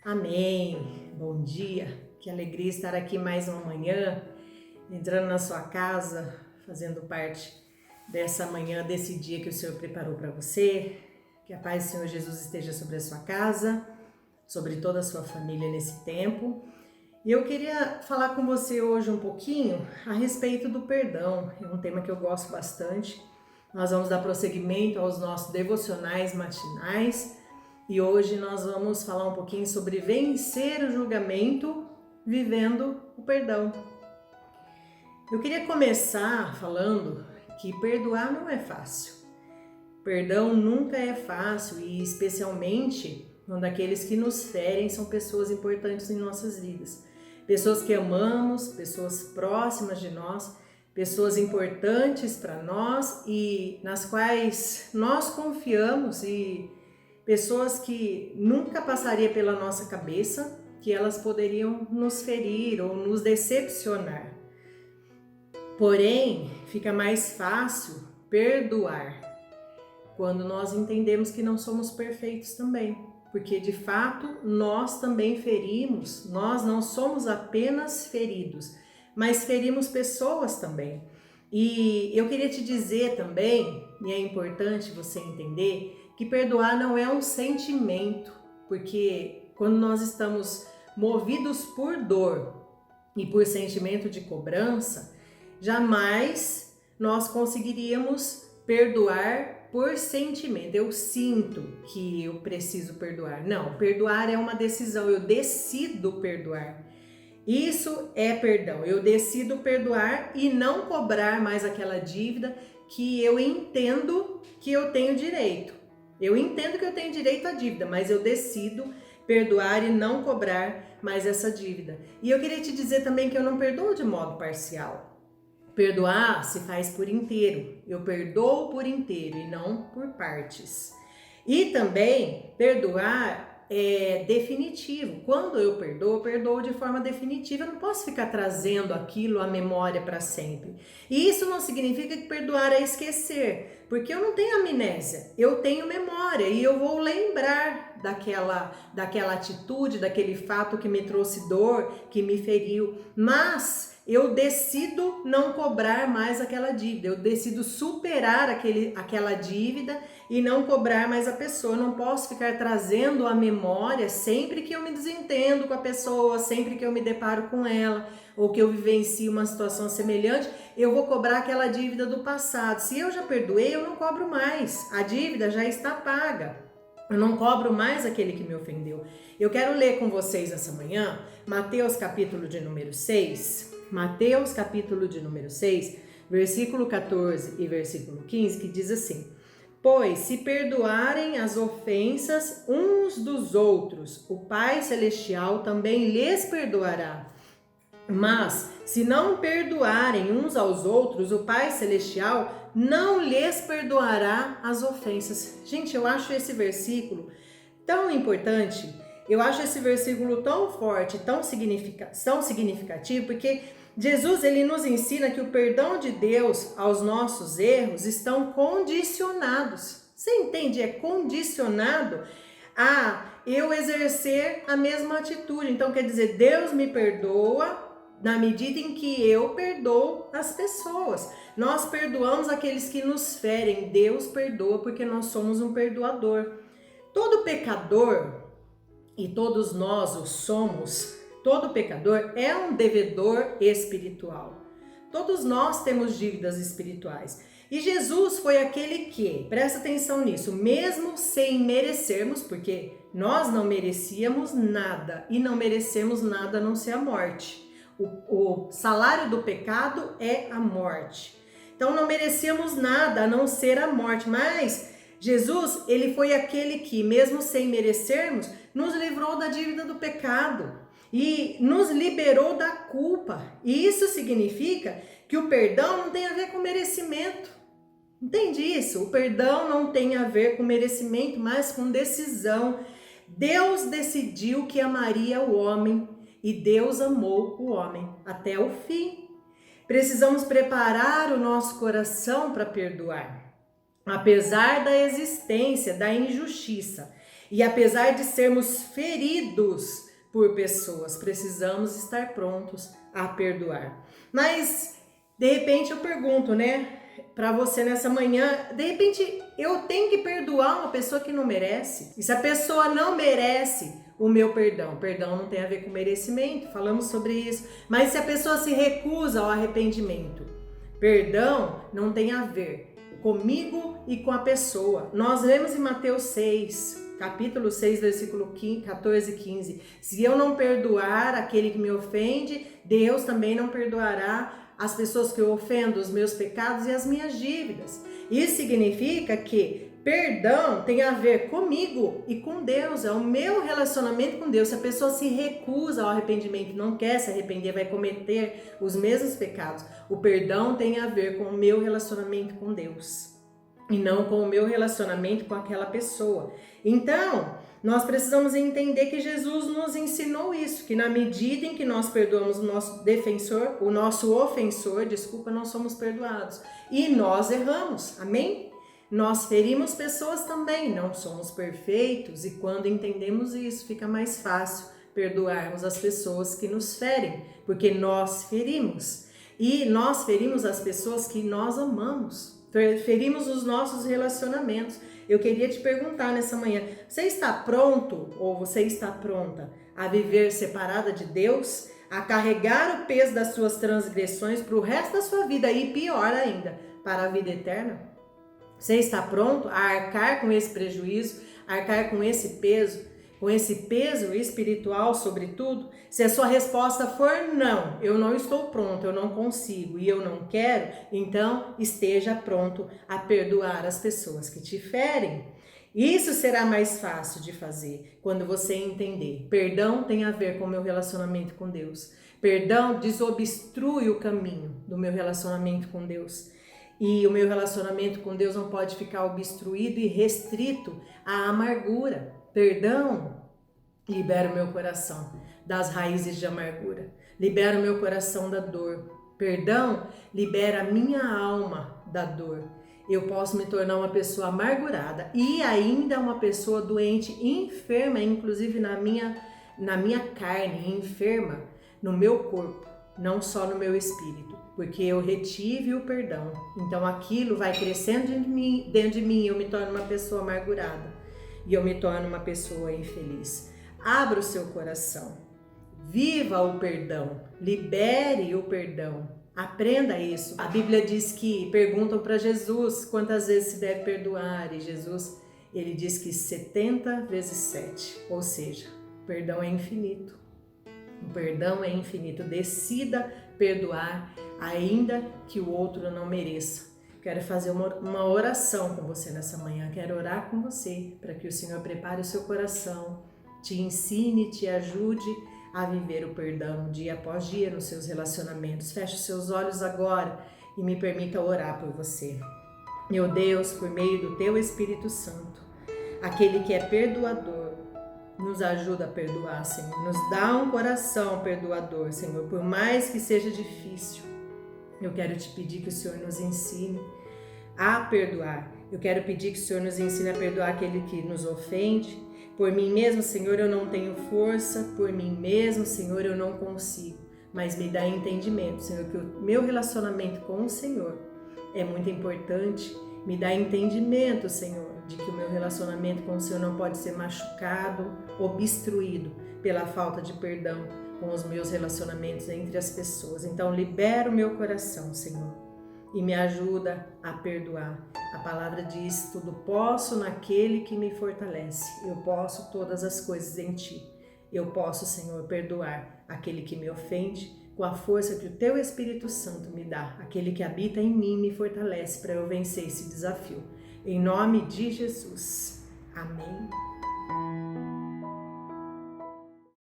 Amém. Bom dia. Que alegria estar aqui mais uma manhã, entrando na sua casa, fazendo parte dessa manhã, desse dia que o Senhor preparou para você. Que a paz do Senhor Jesus esteja sobre a sua casa, sobre toda a sua família nesse tempo. E eu queria falar com você hoje um pouquinho a respeito do perdão. É um tema que eu gosto bastante. Nós vamos dar prosseguimento aos nossos devocionais matinais. E hoje nós vamos falar um pouquinho sobre vencer o julgamento vivendo o perdão. Eu queria começar falando que perdoar não é fácil. Perdão nunca é fácil e especialmente quando aqueles que nos ferem são pessoas importantes em nossas vidas. Pessoas que amamos, pessoas próximas de nós, pessoas importantes para nós e nas quais nós confiamos e pessoas que nunca passaria pela nossa cabeça que elas poderiam nos ferir ou nos decepcionar. Porém, fica mais fácil perdoar quando nós entendemos que não somos perfeitos também. Porque de fato nós também ferimos, nós não somos apenas feridos, mas ferimos pessoas também. E eu queria te dizer também, e é importante você entender, que perdoar não é um sentimento, porque quando nós estamos movidos por dor e por sentimento de cobrança, jamais nós conseguiríamos perdoar por sentimento. Eu sinto que eu preciso perdoar. Não, perdoar é uma decisão, eu decido perdoar. Isso é perdão, eu decido perdoar e não cobrar mais aquela dívida que eu entendo que eu tenho direito. Eu entendo que eu tenho direito à dívida, mas eu decido perdoar e não cobrar mais essa dívida. E eu queria te dizer também que eu não perdoo de modo parcial. Perdoar se faz por inteiro. Eu perdoo por inteiro e não por partes. E também perdoar é definitivo. Quando eu perdoo de forma definitiva. Eu não posso ficar trazendo aquilo à memória para sempre. E isso não significa que perdoar é esquecer, porque eu não tenho amnésia, eu tenho memória e eu vou lembrar daquela atitude, daquele fato que me trouxe dor, que me feriu, mas eu decido não cobrar mais aquela dívida, eu decido superar aquela dívida e não cobrar mais a pessoa. Eu não posso ficar trazendo a memória sempre que eu me desentendo com a pessoa, sempre que eu me deparo com ela ou que eu vivencio uma situação semelhante, eu vou cobrar aquela dívida do passado. Se eu já perdoei, eu não cobro mais, a dívida já está paga. Eu não cobro mais aquele que me ofendeu. Eu quero ler com vocês essa manhã Mateus capítulo de número 6, Mateus capítulo de número 6, versículo 14 e versículo 15, que diz assim: Pois se perdoarem as ofensas uns dos outros, o Pai Celestial também lhes perdoará. Mas se não perdoarem uns aos outros, o Pai Celestial não lhes perdoará as ofensas. Gente, eu acho esse versículo tão importante, eu acho esse versículo tão forte, tão significativo, porque Jesus ele nos ensina que o perdão de Deus aos nossos erros estão condicionados. Você entende? É condicionado a eu exercer a mesma atitude. Então quer dizer, Deus me perdoa na medida em que eu perdoo as pessoas. Nós perdoamos aqueles que nos ferem. Deus perdoa porque nós somos um perdoador. Todo pecador, e todos nós o somos, todo pecador é um devedor espiritual. Todos nós temos dívidas espirituais. E Jesus foi aquele que, presta atenção nisso, mesmo sem merecermos, porque nós não merecíamos nada e não merecemos nada a não ser a morte. O salário do pecado é a morte. Então não merecíamos nada a não ser a morte, mas Jesus, ele foi aquele que, mesmo sem merecermos, nos livrou da dívida do pecado e nos liberou da culpa. E isso significa que o perdão não tem a ver com merecimento. Entende isso? O perdão não tem a ver com merecimento, mas com decisão. Deus decidiu que amaria o homem e Deus amou o homem até o fim. Precisamos preparar o nosso coração para perdoar. Apesar da existência da injustiça E apesar de sermos feridos por pessoas, precisamos estar prontos a perdoar. Mas, de repente, eu pergunto, né, para você nessa manhã, de repente, eu tenho que perdoar uma pessoa que não merece? E se a pessoa não merece o meu perdão? Perdão não tem a ver com merecimento, falamos sobre isso. Mas se a pessoa se recusa ao arrependimento, perdão não tem a ver comigo e com a pessoa. Nós lemos em Mateus 6, capítulo 6, versículo 14 e 15. Se eu não perdoar aquele que me ofende, Deus também não perdoará as pessoas que eu ofendo, os meus pecados e as minhas dívidas. Isso significa que perdão tem a ver comigo e com Deus, é o meu relacionamento com Deus. Se a pessoa se recusa ao arrependimento, não quer se arrepender, vai cometer os mesmos pecados. O perdão tem a ver com o meu relacionamento com Deus e não com o meu relacionamento com aquela pessoa. Então, nós precisamos entender que Jesus nos ensinou isso, que na medida em que nós perdoamos o nosso defensor, o nosso ofensor, nós somos perdoados. E nós erramos, amém? Nós ferimos pessoas também, não somos perfeitos, e quando entendemos isso, fica mais fácil perdoarmos as pessoas que nos ferem, porque nós ferimos. E nós ferimos as pessoas que nós amamos, ferimos os nossos relacionamentos. Eu queria te perguntar nessa manhã, você está pronto ou você está pronta a viver separada de Deus, a carregar o peso das suas transgressões para o resto da sua vida e pior ainda, para a vida eterna? Você está pronto a arcar com esse prejuízo, arcar com esse peso espiritual sobretudo? Se a sua resposta for não, eu não estou pronto, eu não consigo e eu não quero, então esteja pronto a perdoar as pessoas que te ferem. Isso será mais fácil de fazer quando você entender. Perdão tem a ver com o meu relacionamento com Deus. Perdão desobstrui o caminho do meu relacionamento com Deus. E o meu relacionamento com Deus não pode ficar obstruído e restrito à amargura. Perdão libera o meu coração das raízes de amargura. Libera o meu coração da dor. Perdão libera a minha alma da dor. Eu posso me tornar uma pessoa amargurada e ainda uma pessoa doente, enferma, inclusive na minha carne, enferma no meu corpo, não só no meu espírito, porque eu retive o perdão. Então aquilo vai crescendo dentro de mim, eu me torno uma pessoa amargurada e eu me torno uma pessoa infeliz. Abra o seu coração, viva o perdão, libere o perdão, aprenda isso. A Bíblia diz que perguntam para Jesus quantas vezes se deve perdoar e Jesus, ele diz que 70 vezes 7, ou seja, o perdão é infinito. O perdão é infinito. Decida perdoar, ainda que o outro não mereça. Quero fazer uma oração com você nessa manhã. Quero orar com você para que o Senhor prepare o seu coração, te ensine, te ajude a viver o perdão dia após dia nos seus relacionamentos. Feche os seus olhos agora e me permita orar por você. Meu Deus, por meio do teu Espírito Santo, aquele que é perdoador, nos ajuda a perdoar, Senhor. Nos dá um coração perdoador, Senhor. Por mais que seja difícil, eu quero te pedir que o Senhor nos ensine a perdoar. Eu quero pedir que o Senhor nos ensine a perdoar aquele que nos ofende. Por mim mesmo, Senhor, eu não tenho força. Por mim mesmo, Senhor, eu não consigo. Mas me dá entendimento, Senhor, que o meu relacionamento com o Senhor é muito importante. Me dá entendimento, Senhor, de que o meu relacionamento com o Senhor não pode ser machucado, obstruído pela falta de perdão com os meus relacionamentos entre as pessoas. Então, libera o meu coração, Senhor, e me ajuda a perdoar. A palavra diz, tudo posso naquele que me fortalece. Eu posso todas as coisas em Ti. Eu posso, Senhor, perdoar aquele que me ofende com a força que o Teu Espírito Santo me dá. Aquele que habita em mim me fortalece para eu vencer esse desafio. Em nome de Jesus. Amém.